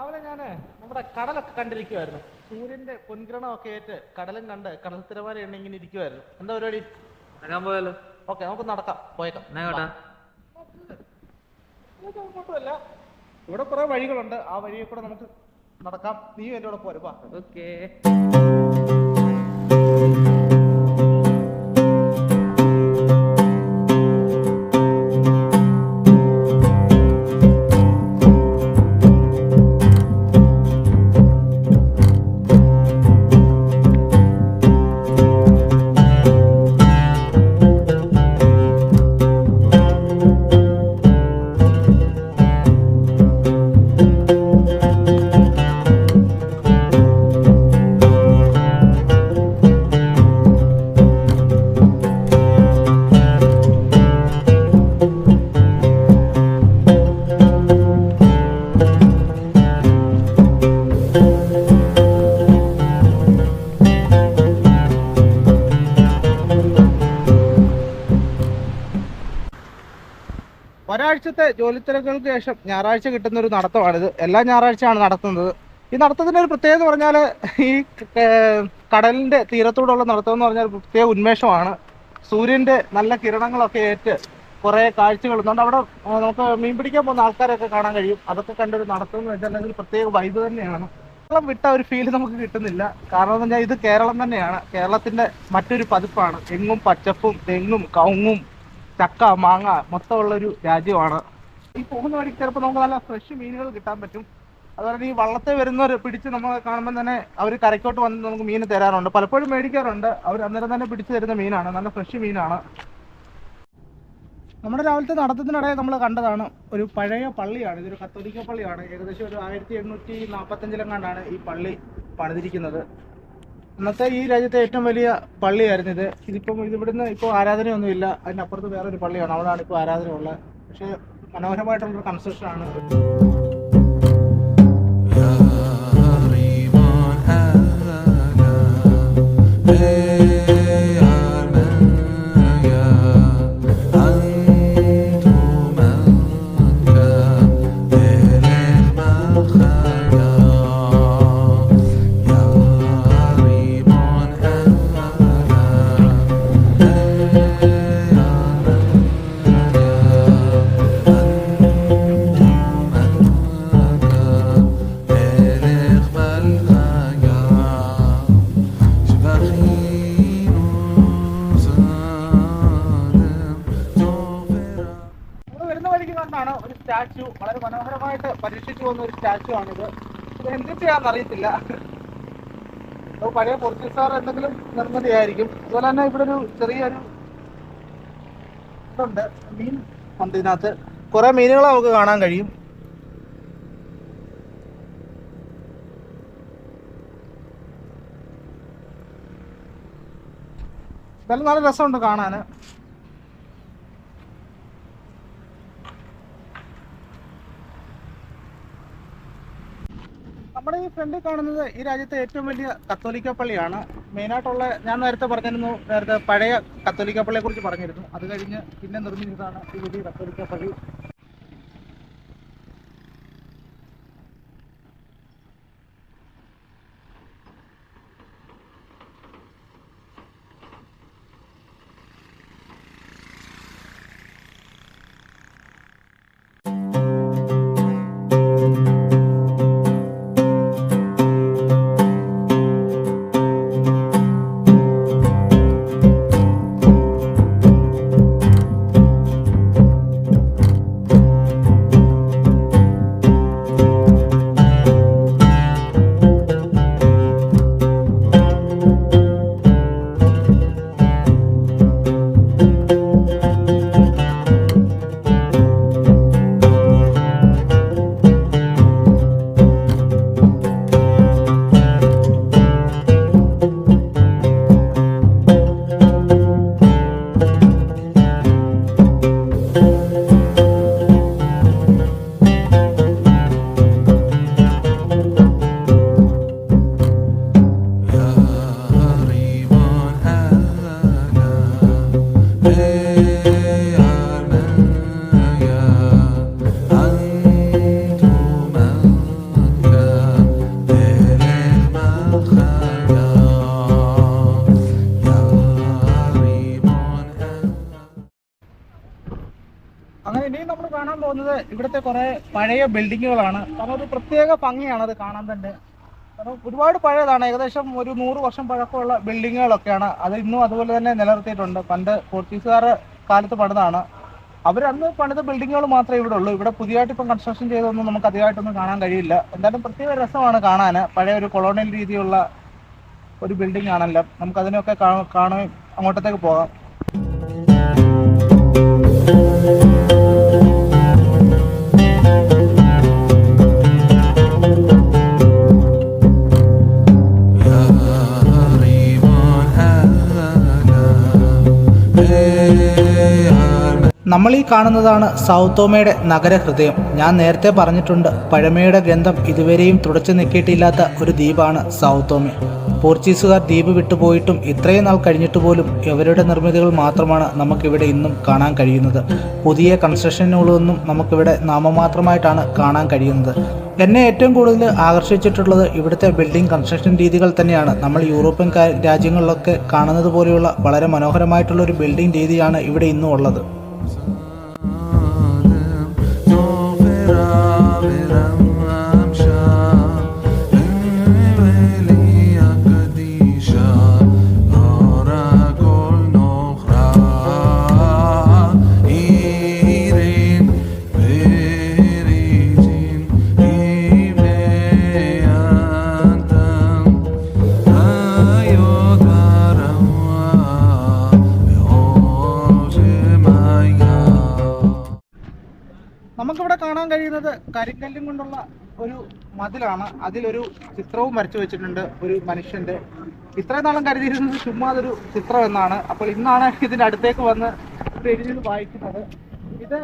രാവിലെ ഞാൻ നമ്മുടെ കടലൊക്കെ കണ്ടിരിക്കുവായിരുന്നു. സൂര്യന്റെ പൊൻകിരണമൊക്കെ ഏറ്റ് കടലും കണ്ട് കടൽ തിരമാല എണ്ണ ഇങ്ങനെ ഇരിക്കുവായിരുന്നു. എന്താ പരിപാടി? നടക്കാൻ പോയാലോ? ഓക്കെ, നമുക്ക് നടക്കാം, പോയേക്കാം. അങ്ങോട്ടുമല്ല, ഇവിടെ കുറെ വഴികളുണ്ട്, ആ വഴിയെ കൂടെ നമുക്ക് നടക്കാം. നീയും എൻ്റെ കൂടെ പോരുവാ. ഓക്കേ. ഒരാഴ്ചത്തെ ജോലിത്തിരക്കുകൾക്ക് ശേഷം ഞായറാഴ്ച കിട്ടുന്ന ഒരു നടത്തമാണിത്. എല്ലാ ഞായറാഴ്ചയാണ് നടത്തുന്നത്. ഈ നടത്തത്തിൻ്റെ ഒരു പ്രത്യേകത എന്ന് പറഞ്ഞാൽ ഈ കടലിൻ്റെ തീരത്തൂടെയുള്ള നടത്തം എന്ന് പറഞ്ഞാൽ പ്രത്യേക ഉന്മേഷമാണ്. സൂര്യൻ്റെ നല്ല കിരണങ്ങളൊക്കെ ഏറ്റ് കുറേ കാഴ്ചകളുണ്ട്. അവിടെ നമുക്ക് മീൻ പിടിക്കാൻ പോകുന്ന ആൾക്കാരൊക്കെ കാണാൻ കഴിയും. അതൊക്കെ കണ്ടൊരു നടത്തം എന്ന് വെച്ചാൽ ഒരു പ്രത്യേക വൈബ് തന്നെയാണ്. കേരളം വിട്ട ഒരു ഫീൽ നമുക്ക് കിട്ടുന്നില്ല. കാരണം എന്ന് പറഞ്ഞാൽ ഇത് കേരളം തന്നെയാണ്. കേരളത്തിൻ്റെ മറ്റൊരു പതിപ്പാണ്. എങ്ങും പച്ചപ്പും തെങ്ങും കവുങ്ങും ചക്ക മാങ്ങ മൊത്തമുള്ളൊരു രാജ്യമാണ്. ഈ പോകുന്ന വഴിക്ക് ചിലപ്പോൾ നമുക്ക് നല്ല ഫ്രഷ് മീനുകൾ കിട്ടാൻ പറ്റും. അതുപോലെ ഈ വള്ളത്തെ വരുന്നവർ പിടിച്ച് നമ്മൾ കാണുമ്പോൾ തന്നെ അവർ കരയ്ക്കോട്ട് വന്ന് നമുക്ക് മീൻ തരാറുണ്ട്. പലപ്പോഴും മേടിക്കാറുണ്ട്. അവർ അന്നേരം തന്നെ പിടിച്ച് തരുന്ന മീനാണ്, നല്ല ഫ്രഷ് മീനാണ്. നമ്മുടെ രാവിലത്തെ നടത്തത്തിനിടെ നമ്മൾ കണ്ടതാണ് ഒരു പഴയ പള്ളിയാണ്. ഇതൊരു കത്തോലിക്ക പള്ളിയാണ്. ഏകദേശം ഒരു 1845 ഈ പള്ളി പണിതിരിക്കുന്നത്. അന്നത്തെ ഈ രാജ്യത്തെ ഏറ്റവും വലിയ പള്ളിയായിരുന്നു ഇത്. ഇവിടുന്ന് ഇപ്പോൾ ആരാധനയൊന്നുമില്ല. അതിനപ്പുറത്ത് വേറൊരു പള്ളിയാണ്, അവിടെയാണ് ഇപ്പോൾ ആരാധന ഉള്ളത്. പക്ഷേ മനോഹരമായിട്ടുള്ളൊരു കൺസ്ട്രക്ഷൻ ആണ്. ഒരു സ്റ്റാച്ചു വളരെ മനോഹരമായിട്ട് പരീക്ഷിച്ചു പോകുന്ന ഒരു സ്റ്റാച്ചു ആണിത്. ഇത് എന്തിട്ടാന്ന് അറിയത്തില്ല. പഴയ പോർച്ചുഗീസുകാർ എന്തെങ്കിലും നിർമ്മിതിയായിരിക്കും. അതുപോലെ തന്നെ ഇവിടെ ഒരു ചെറിയൊരു ഇതുണ്ട്, മീൻ ഉണ്ട്. ഇതിനകത്ത് കുറെ മീനുകൾ നമുക്ക് കാണാൻ കഴിയും. ഇതെല്ലാം നല്ല രസമുണ്ട് കാണാൻ. നമ്മുടെ ഈ ഫ്രണ്ടിൽ കാണുന്നത് ഈ രാജ്യത്തെ ഏറ്റവും വലിയ കത്തോലിക്ക പള്ളിയാണ്. മെയിനായിട്ടുള്ള ഞാൻ നേരത്തെ പഴയ കത്തോലിക്ക പള്ളിയെ കുറിച്ച് പറഞ്ഞിരുന്നു. അത് കഴിഞ്ഞ് പിന്നെ നിർമ്മിച്ചതാണ് ഈ വലിയ കത്തോലിക്ക പള്ളി. പോകുന്നത് ഇവിടുത്തെ കുറേ പഴയ ബിൽഡിങ്ങുകളാണ്. കാരണം ഒരു പ്രത്യേക ഭംഗിയാണ് അത് കാണാൻ തന്നെ. കാരണം ഒരുപാട് പഴയതാണ്, ഏകദേശം ഒരു 100 വർഷം പഴക്കമുള്ള ബിൽഡിങ്ങുകളൊക്കെയാണ്. അത് ഇന്നും അതുപോലെ തന്നെ നിലനിർത്തിയിട്ടുണ്ട്. പണ്ട് പോർച്ചുഗീസുകാർ കാലത്ത് പണിതാണ്. അവരന്ന് പണിത ബിൽഡിങ്ങുകൾ മാത്രമേ ഇവിടെ ഉള്ളൂ. ഇവിടെ പുതിയതായിട്ട് ഇപ്പം കൺസ്ട്രക്ഷൻ ചെയ്തൊന്നും നമുക്ക് അധികമായിട്ടൊന്നും കാണാൻ കഴിയില്ല. എന്തായാലും പ്രത്യേക രസമാണ് കാണാൻ. പഴയ ഒരു കൊളോണിയൽ രീതിയിലുള്ള ഒരു ബിൽഡിംഗ് ആണല്ലോ. നമുക്കതിനൊക്കെ കാണുകയും അങ്ങോട്ടത്തേക്ക് പോകാം. നമ്മൾ ഈ കാണുന്നതാണ് സൗത്തോമയുടെ നഗരഹൃദയം. ഞാൻ നേരത്തെ പറഞ്ഞിട്ടുണ്ട്, പഴമയുടെ ഗന്ധം ഇതുവരെയും തുടച്ചു നീക്കിയിട്ടില്ലാത്ത ഒരു ദ്വീപാണ് സൗത്തോമ. പോർച്ചുഗീസുകാർ ദ്വീപ് വിട്ടുപോയിട്ടും ഇത്രയും നാൾ കഴിഞ്ഞിട്ട് പോലും ഇവരുടെ നിർമ്മിതികൾ മാത്രമാണ് നമുക്കിവിടെ ഇന്നും കാണാൻ കഴിയുന്നത്. പുതിയ കൺസ്ട്രക്ഷനുകളൊന്നും നമുക്കിവിടെ നാമമാത്രമായിട്ടാണ് കാണാൻ കഴിയുന്നത്. എന്നെ ഏറ്റവും കൂടുതൽ ആകർഷിച്ചിട്ടുള്ളത് ഇവിടുത്തെ ബിൽഡിംഗ് കൺസ്ട്രക്ഷൻ രീതികൾ തന്നെയാണ്. നമ്മൾ യൂറോപ്യൻ രാജ്യങ്ങളിലൊക്കെ കാണുന്നത് പോലെയുള്ള വളരെ മനോഹരമായിട്ടുള്ള ഒരു ബിൽഡിംഗ് രീതിയാണ് ഇവിടെ ഇന്നും ഉള്ളത്. നമുക്കിവിടെ കാണാൻ കഴിയുന്നത് കരിങ്കല്ലും കൊണ്ടുള്ള ഒരു മതിലാണ്. അതിലൊരു ചിത്രവും വരച്ചു വെച്ചിട്ടുണ്ട്, ഒരു മനുഷ്യൻ്റെ. ഇത്രയും നാളും കരുതിയിരുന്നത് ചുമ്മാ അതൊരു ചിത്രം എന്നാണ്. അപ്പോൾ ഇന്നാണ് ഇതിൻ്റെ അടുത്തേക്ക് വന്ന് എഴുതി വായിക്കുന്നത്. ഇത്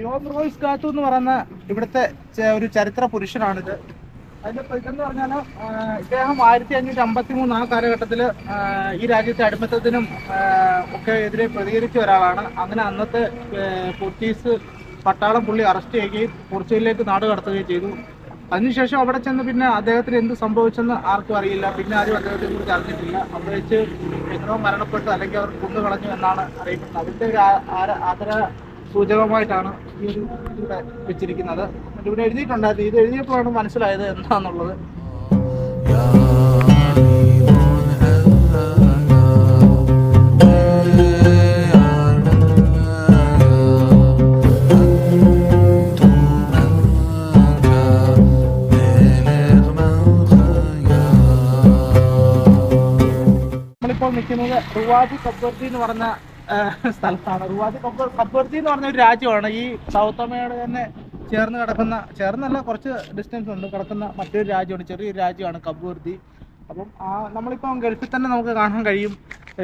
യോൺ റോയ്സ് ഗാത്തു എന്ന് പറയുന്ന ഇവിടുത്തെ ഒരു ചരിത്ര പുരുഷനാണിത്. അതിൻ്റെ ഇതെന്ന് പറഞ്ഞാൽ ഇദ്ദേഹം 1553 ആ കാലഘട്ടത്തിൽ ഈ രാജ്യത്തെ അടിമത്തത്തിനും ഒക്കെ എതിരെ പ്രതികരിച്ച ഒരാളാണ്. അങ്ങനെ അന്നത്തെ പോർച്ചുഗീസ് പട്ടാളം പുള്ളി അറസ്റ്റ് ചെയ്യുകയും പോർച്ചുഗലിലേക്ക് നാട് കടത്തുകയും ചെയ്തു. അതിനുശേഷം അവിടെ ചെന്ന് പിന്നെ അദ്ദേഹത്തിന് എന്ത് സംഭവിച്ചെന്ന് ആർക്കും അറിയില്ല. പിന്നെ ആരും അദ്ദേഹത്തെ കുറിച്ച് അറിഞ്ഞിട്ടില്ല. അവിടെ വെച്ച് എത്രയോ മരണപ്പെട്ടു, അല്ലെങ്കിൽ അവർ കൊന്നുകളഞ്ഞു എന്നാണ് അറിയപ്പെടുന്നത്. അതിൻ്റെ ഒരു ആദര സൂചകമായിട്ടാണ് ഈ ഒരു ഇവിടെ വെച്ചിരിക്കുന്നത്. ഇവിടെ എഴുതിയിട്ടുണ്ടായിരുന്നു. ഇത് എഴുതിയപ്പോഴാണ് മനസ്സിലായത് എന്താണെന്നുള്ളത്. നിൽക്കുന്നത് റുവാദി കബ്വർദി എന്ന് പറഞ്ഞ സ്ഥലത്താണ്. റുവാദി കബ്വർദി എന്ന് പറഞ്ഞ ഒരു രാജ്യമാണ് ഈ സൗത്തോമയോട് തന്നെ ചേർന്നല്ല കുറച്ച് ഡിസ്റ്റൻസ് ഉണ്ട് കിടക്കുന്ന മറ്റൊരു രാജ്യമാണ്, ചെറിയൊരു രാജ്യമാണ് കബ്വർദി. അപ്പം നമ്മളിപ്പം ഗൾഫിൽ തന്നെ നമുക്ക് കാണാൻ കഴിയും.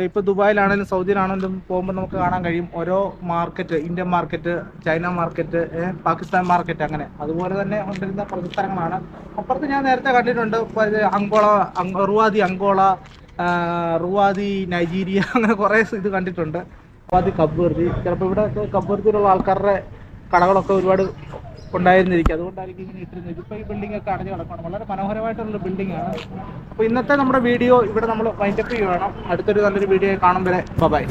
ഇപ്പോൾ ദുബായിലാണെങ്കിലും സൗദിയിലാണെങ്കിലും പോകുമ്പോൾ നമുക്ക് കാണാൻ കഴിയും ഓരോ market, Indian market, China market, Pakistan market, അങ്ങനെ അതുപോലെ തന്നെ കൊണ്ടിരുന്ന കുറച്ച് സ്ഥലങ്ങളാണ്. അപ്പുറത്ത് ഞാൻ നേരത്തെ കണ്ടിട്ടുണ്ട് റുവാദി അങ്കോള, റുവാദി നൈജീരിയ, അങ്ങനെ കുറേ ഇത് കണ്ടിട്ടുണ്ട്. റുവാദി കബ്വർദി, ചിലപ്പോൾ ഇവിടെ കബ്വർദിയിലുള്ള ആൾക്കാരുടെ കടകളൊക്കെ ഒരുപാട് ഉണ്ടായിരുന്നിരിക്കും, അതുകൊണ്ടായിരിക്കും ഇങ്ങനെ ഇട്ടിരുന്നത്. ഇതിപ്പോൾ ഈ ബിൽഡിംഗ് ഒക്കെ അടഞ്ഞു കിടക്കണം. വളരെ മനോഹരമായിട്ടുള്ള ബിൽഡിംഗ് ആണ്. അപ്പോൾ ഇന്നത്തെ നമ്മുടെ വീഡിയോ ഇവിടെ നമ്മൾ വൈൻഡപ്പ് ചെയ്യുകയാണ്. അടുത്തൊരു നല്ലൊരു വീഡിയോ കാണും വരെ ബൈ.